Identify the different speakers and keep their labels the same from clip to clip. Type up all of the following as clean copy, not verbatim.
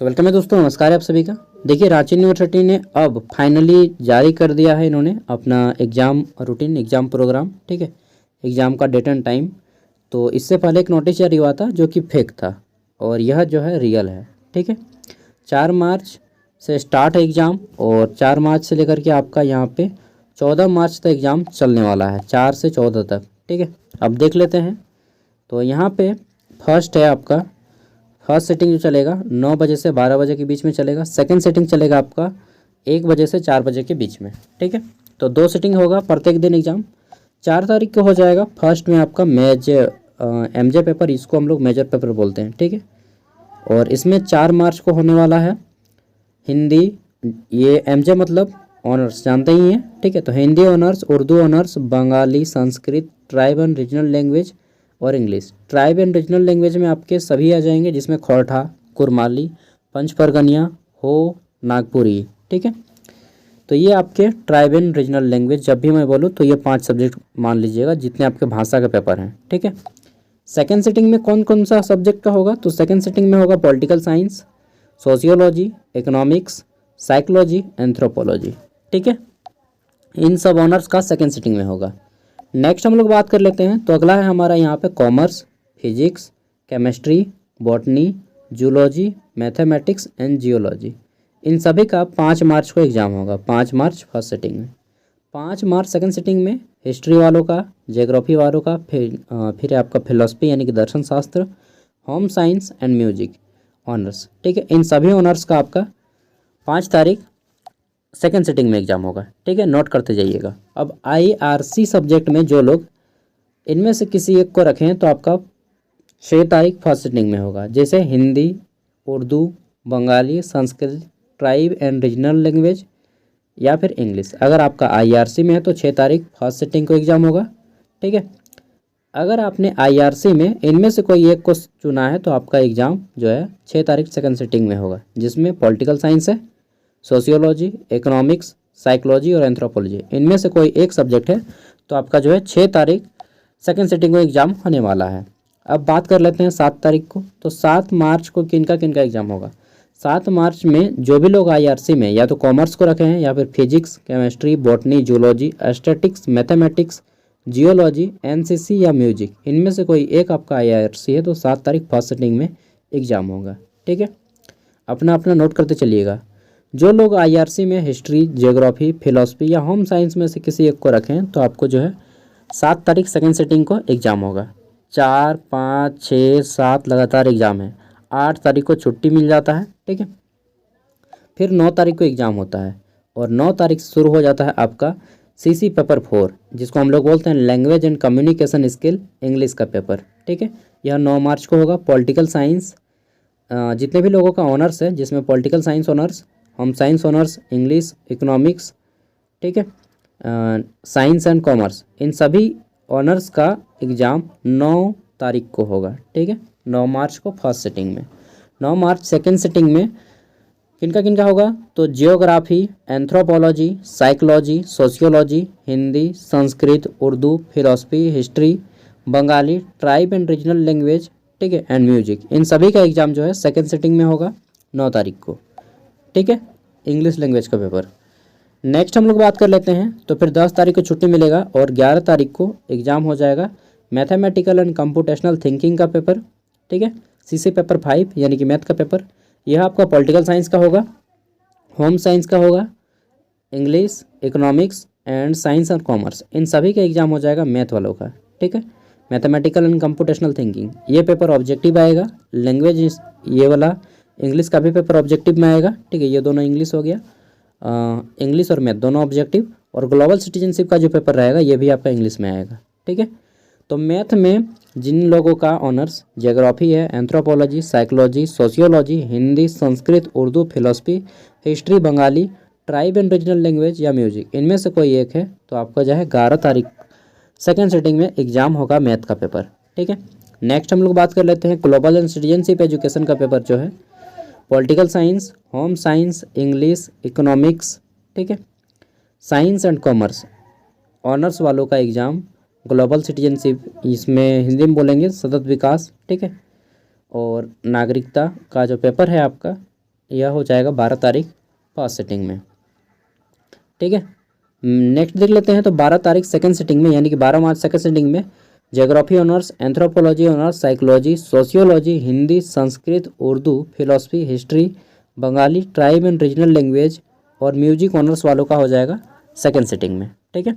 Speaker 1: तो वेलकम है दोस्तों, नमस्कार है आप सभी का। देखिए, रांची यूनिवर्सिटी ने अब फाइनली जारी कर दिया है इन्होंने अपना एग्ज़ाम रूटीन, एग्ज़ाम प्रोग्राम। ठीक है, एग्ज़ाम का डेट एंड टाइम। तो इससे पहले एक नोटिस जारी हुआ था जो कि फेक था और यह जो है रियल है। ठीक है, 4 मार्च से स्टार्ट है एग्ज़ाम और 4 मार्च से लेकर के आपका यहाँ पे 14 मार्च तक एग्ज़ाम चलने वाला है, 4 से 14 तक। ठीक है, अब देख लेते हैं। तो यहाँ पे फर्स्ट है आपका फर्स्ट सेटिंग जो चलेगा 9 बजे से 12 बजे के बीच में चलेगा। सेकंड सेटिंग चलेगा आपका 1 बजे से 4 बजे के बीच में। ठीक है, तो 2 सेटिंग होगा प्रत्येक दिन एग्ज़ाम। 4 तारीख को हो जाएगा फर्स्ट में आपका एमजे पेपर, इसको हम लोग मेजर पेपर बोलते हैं। ठीक है, और इसमें 4 मार्च को होने वाला है हिंदी। ये एमजे मतलब ऑनर्स जानते ही हैं। ठीक है, तो Hindi honours, Urdu honours, Bengali, Sanskrit, tribe and regional language और English. Tribe and regional language में आपके सभी आ जाएंगे, जिसमें खोरठा, कुरमाली, पंच परगनिया, हो, नागपुरी। ठीक है, तो ये आपके ट्राइब एंड रीजनल लैंग्वेज, जब भी मैं बोलूँ तो ये 5 सब्जेक्ट मान लीजिएगा जितने आपके भाषा के पेपर हैं। ठीक है, सेकेंड सिटिंग में कौन कौन सा सब्जेक्ट का होगा? तो सेकेंड सिटिंग में होगा political science, sociology, economics, psychology, anthropology. ठीक है, इन सब ऑनर्स का सेकेंड सिटिंग में होगा। नेक्स्ट हम लोग बात कर लेते हैं। तो अगला है हमारा यहाँ पे commerce, physics, chemistry, botany, zoology, mathematics and geology. इन सभी का 5 मार्च को एग्ज़ाम होगा। 5 मार्च फर्स्ट सिटिंग में, 5 मार्च सेकंड सिटिंग में हिस्ट्री वालों का, ज्योग्राफी वालों का, फिर आपका फिलोसफी यानी कि दर्शन शास्त्र, home science and music honours. ठीक है, इन सभी ऑनर्स का आपका 5 तारीख सेकेंड सिटिंग में एग्ज़ाम होगा। ठीक है, नोट करते जाइएगा। अब आईआरसी सब्जेक्ट में जो लोग इनमें से किसी एक को रखें तो आपका 6 तारीख फर्स्ट सिटिंग में होगा, जैसे Hindi, Urdu, Bengali, Sanskrit, tribe and regional language या फिर इंग्लिश। अगर आपका आईआरसी में है तो 6 तारीख फर्स्ट सिटिंग को एग्ज़ाम होगा। ठीक है, अगर आपने आईआरसी में इनमें से कोई एक को चुना है तो आपका एग्ज़ाम जो है 6 तारीख सेकंड सिटिंग में होगा, जिसमें पॉलिटिकल साइंस है, सोशियोलॉजी, इकोनॉमिक्स, साइकोलॉजी और एंथ्रोपोलॉजी। इनमें से कोई एक सब्जेक्ट है तो आपका जो है 6 तारीख सेकेंड सिटिंग को एग्ज़ाम होने वाला है। अब बात कर लेते हैं 7 तारीख को। तो 7 मार्च को किनका किनका एग्ज़ाम होगा? 7 मार्च में जो भी लोग आईआरसी में या तो कॉमर्स को रखे हैं या फिर physics, chemistry, botany, zoology, aesthetics, mathematics, geology, NCC या म्यूजिक, इनमें से कोई एक आपका आईआरसी है तो 7 तारीख फर्स्ट सिटिंग में एग्ज़ाम होगा। ठीक है, अपना अपना नोट करते चलिएगा। जो लोग आईआरसी में हिस्ट्री, ज्योग्राफी, फिलोसफी या होम साइंस में से किसी एक को रखें तो आपको जो है 7 तारीख सेकेंड सिटिंग को एग्ज़ाम होगा। 4, 5, 6, 7 लगातार एग्ज़ाम है। 8 तारीख को छुट्टी मिल जाता है। ठीक है, फिर 9 तारीख को एग्ज़ाम होता है और 9 तारीख से शुरू हो जाता है आपका सीसी पेपर 4, जिसको हम लोग बोलते हैं language and communication skill English का पेपर। ठीक है, यह 9 मार्च को होगा। पॉलिटिकल साइंस, जितने भी लोगों का ऑनर्स है, जिसमें political science honours, home science honours, English, economics, ठीक है, साइंस एंड कॉमर्स, इन सभी ऑनर्स का एग्ज़ाम 9 तारीख को होगा। ठीक है, 9 मार्च को फर्स्ट सिटिंग में। 9 मार्च सेकेंड सिटिंग में किनका किनका होगा? तो geography, anthropology, psychology, sociology, Hindi, Sanskrit, Urdu, philosophy, history, Bengali, tribe and regional language, ठीक है, एंड म्यूजिक, इन सभी का एग्ज़ाम जो है सेकेंड सिटिंग में होगा 9 तारीख को। ठीक है, इंग्लिश लैंग्वेज का पेपर। नेक्स्ट हम लोग बात कर लेते हैं। तो फिर 10 तारीख को छुट्टी मिलेगा और 11 तारीख को एग्ज़ाम हो जाएगा मैथमेटिकल एंड कंप्यूटेशनल थिंकिंग का पेपर। ठीक है, सीसी पेपर 5 यानी कि मैथ का पेपर। यह आपका पॉलिटिकल साइंस का होगा, होम साइंस का होगा, English, economics and science and commerce, इन सभी का एग्ज़ाम हो जाएगा मैथ वालों का। ठीक है, मैथमेटिकल एंड कंप्यूटेशनल थिंकिंग, ये पेपर ऑब्जेक्टिव आएगा। लैंग्वेज, ये वाला इंग्लिश का भी पेपर ऑब्जेक्टिव में आएगा। ठीक है, ये दोनों इंग्लिश हो गया, इंग्लिश और मैथ दोनों ऑब्जेक्टिव। और ग्लोबल सिटीजनशिप का जो पेपर रहेगा ये भी आपका इंग्लिश में आएगा। ठीक है, तो मैथ में जिन लोगों का ऑनर्स ज्योग्राफी है, anthropology, psychology, sociology, Hindi, Sanskrit, Urdu, philosophy, history, Bengali, tribe and regional language या म्यूजिक, इनमें से कोई एक है तो आपका जो है 11 तारीख सेकेंड सिटिंग में एग्ज़ाम होगा मैथ का पेपर। ठीक है, नेक्स्ट हम लोग बात कर लेते हैं ग्लोबल एंड सिटीजनशिप एजुकेशन का पेपर जो है political science, home science, English, economics, ठीक है, साइंस एंड कॉमर्स ऑनर्स वालों का एग्ज़ाम ग्लोबल सिटीजनशिप, इसमें हिंदी में बोलेंगे सतत विकास, ठीक है, और नागरिकता का जो पेपर है आपका यह हो जाएगा 12 तारीख फर्स्ट सिटिंग में, ठीक है। नेक्स्ट देख लेते हैं। तो 12 तारीख सेकंड सिटिंग में, यानी कि 12 मार्च सेकंड सिटिंग में geography honours, anthropology honours, psychology, sociology, Hindi, Sanskrit, Urdu, philosophy, history, Bengali, tribe and regional language और म्यूजिक ऑनर्स वालों का हो जाएगा सेकंड सिटिंग में, ठीक है।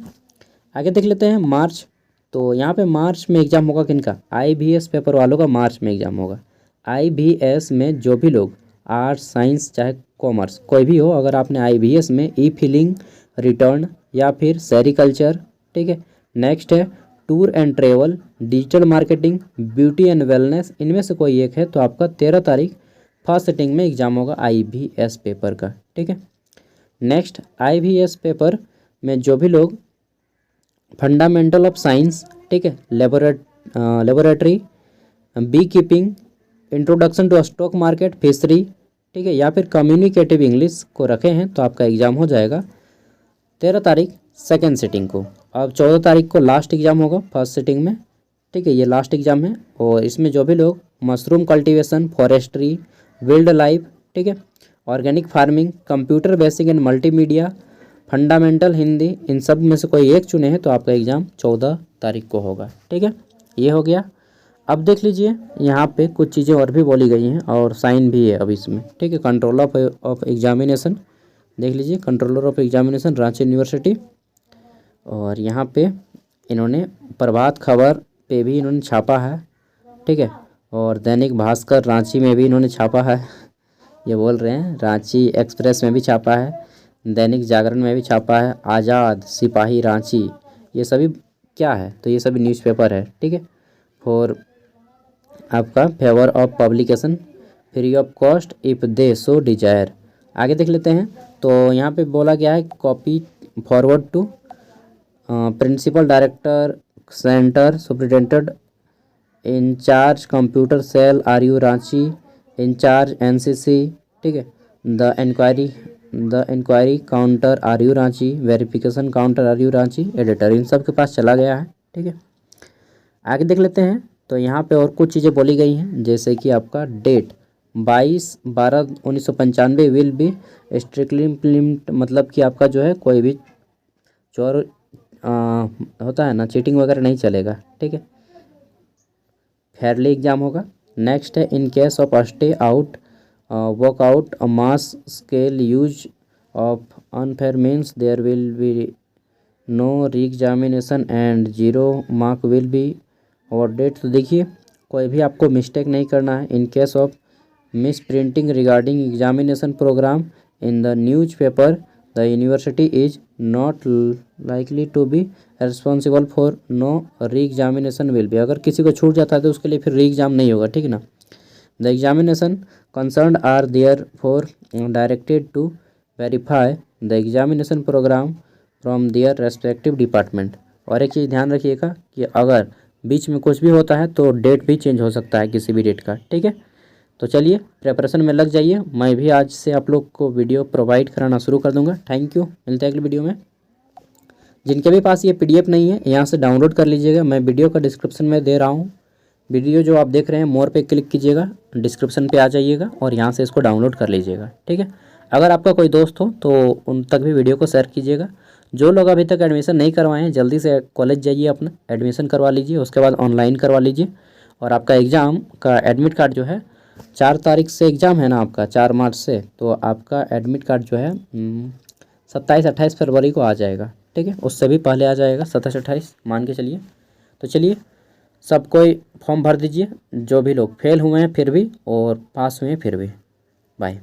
Speaker 1: आगे देख लेते हैं मार्च। तो यहाँ पे मार्च में एग्ज़ाम होगा किनका? IBS पेपर वालों का मार्च में एग्ज़ाम होगा। IBS में जो भी लोग आर्ट्स, साइंस, चाहे कॉमर्स, कोई भी हो, अगर आपने IBS में ई-फिलिंग, रिटर्न या फिर सेरिकल्चर, ठीक है। नेक्स्ट है tour and travel, digital marketing, beauty and wellness, इनमें से कोई एक है तो आपका 13 तारीख फर्स्ट सिटिंग में एग्ज़ाम होगा IBS पेपर का, ठीक है। नेक्स्ट IBS पेपर में जो भी लोग फंडामेंटल ऑफ साइंस, ठीक है, laboratory, beekeeping, introduction to stock market, fishery, ठीक है, या फिर कम्युनिकेटिव इंग्लिश को रखे हैं तो आपका एग्ज़ाम हो जाएगा 13 तारीख सेकेंड सिटिंग को। अब 14 तारीख को लास्ट एग्ज़ाम होगा फर्स्ट सिटिंग में, ठीक है, ये लास्ट एग्ज़ाम है। और इसमें जो भी लोग mushroom cultivation, forestry, wild life, ठीक है, organic farming, computer basic and multimedia, fundamental Hindi, इन सब में से कोई एक चुने हैं तो आपका एग्ज़ाम 14 तारीख को होगा, ठीक है। ये हो गया। अब देख लीजिए यहाँ पे कुछ चीज़ें और भी बोली गई हैं और साइन भी है अब इसमें, ठीक है। कंट्रोलर ऑफ एग्जामिनेशन देख लीजिए, controller of examination Ranchi university, और यहाँ पे इन्होंने प्रभात खबर पे भी इन्होंने छापा है, ठीक है, और दैनिक भास्कर रांची में भी इन्होंने छापा है, ये बोल रहे हैं, रांची एक्सप्रेस में भी छापा है, दैनिक जागरण में भी छापा है, आज़ाद, सिपाही रांची, ये सभी क्या है? तो ये सभी न्यूज़पेपर है, ठीक है। फॉर आपका favour of publication free of cost if they so Dzire. आगे देख लेते हैं। तो यहाँ पे बोला गया है copy forward to principal director centre superintendent incharge computer cell RU Ranchi, incharge NCC, ठीक है, the inquiry counter RU Ranchi, verification counter RU Ranchi, editor, इन सब के पास चला गया है, ठीक है। आगे देख लेते हैं। तो यहाँ पे और कुछ चीज़ें बोली गई हैं, जैसे कि आपका date 22/12/1995 will be strictly implement, मतलब कि आपका जो है कोई भी चोर होता है ना, चीटिंग वगैरह नहीं चलेगा, ठीक है, फेयरली एग्जाम होगा। नेक्स्ट है in case of stay out workout mass scale use of unfair means there will be no reexamination and 0 mark will be awarded. तो देखिए कोई भी आपको मिस्टेक नहीं करना है। In case of misprinting regarding examination programme in the newspaper the university is not likely to be responsible for no reexamination will be. अगर किसी को छूट जाता है तो उसके लिए फिर री एग्जाम नहीं होगा, ठीक है ना। The examination concern are therefore directed to verify the examination programme from their respective department. और एक चीज़ ध्यान रखिएगा कि अगर बीच में कुछ भी होता है तो डेट भी चेंज हो सकता है किसी भी डेट का, ठीक है। तो चलिए प्रिपरेशन में लग जाइए, मैं भी आज से आप लोग को वीडियो प्रोवाइड कराना शुरू कर दूंगा। थैंक यू, मिलते हैं अगले वीडियो में। जिनके भी पास ये PDF नहीं है यहाँ से डाउनलोड कर लीजिएगा, मैं वीडियो का डिस्क्रिप्शन में दे रहा हूँ। वीडियो जो आप देख रहे हैं मोर पे क्लिक कीजिएगा, डिस्क्रिप्शन पे आ जाइएगा और यहाँ से इसको डाउनलोड कर लीजिएगा, ठीक है। अगर आपका कोई दोस्त हो तो उन तक भी वीडियो को शेयर कीजिएगा। जो लोग अभी तक एडमिशन नहीं करवाए हैं जल्दी से कॉलेज जाइए, अपना एडमिशन करवा लीजिए, उसके बाद ऑनलाइन करवा लीजिए। और आपका एग्ज़ाम का एडमिट कार्ड जो है 4 तारीख से एग्ज़ाम है ना आपका, 4 मार्च से, तो आपका एडमिट कार्ड जो है 27-28 फरवरी को आ जाएगा, ठीक है। उससे भी पहले आ जाएगा, 27-28 मान के चलिए। तो चलिए सब कोई फॉर्म भर दीजिए, जो भी लोग फेल हुए हैं फिर भी और पास हुए हैं फिर भी। बाय।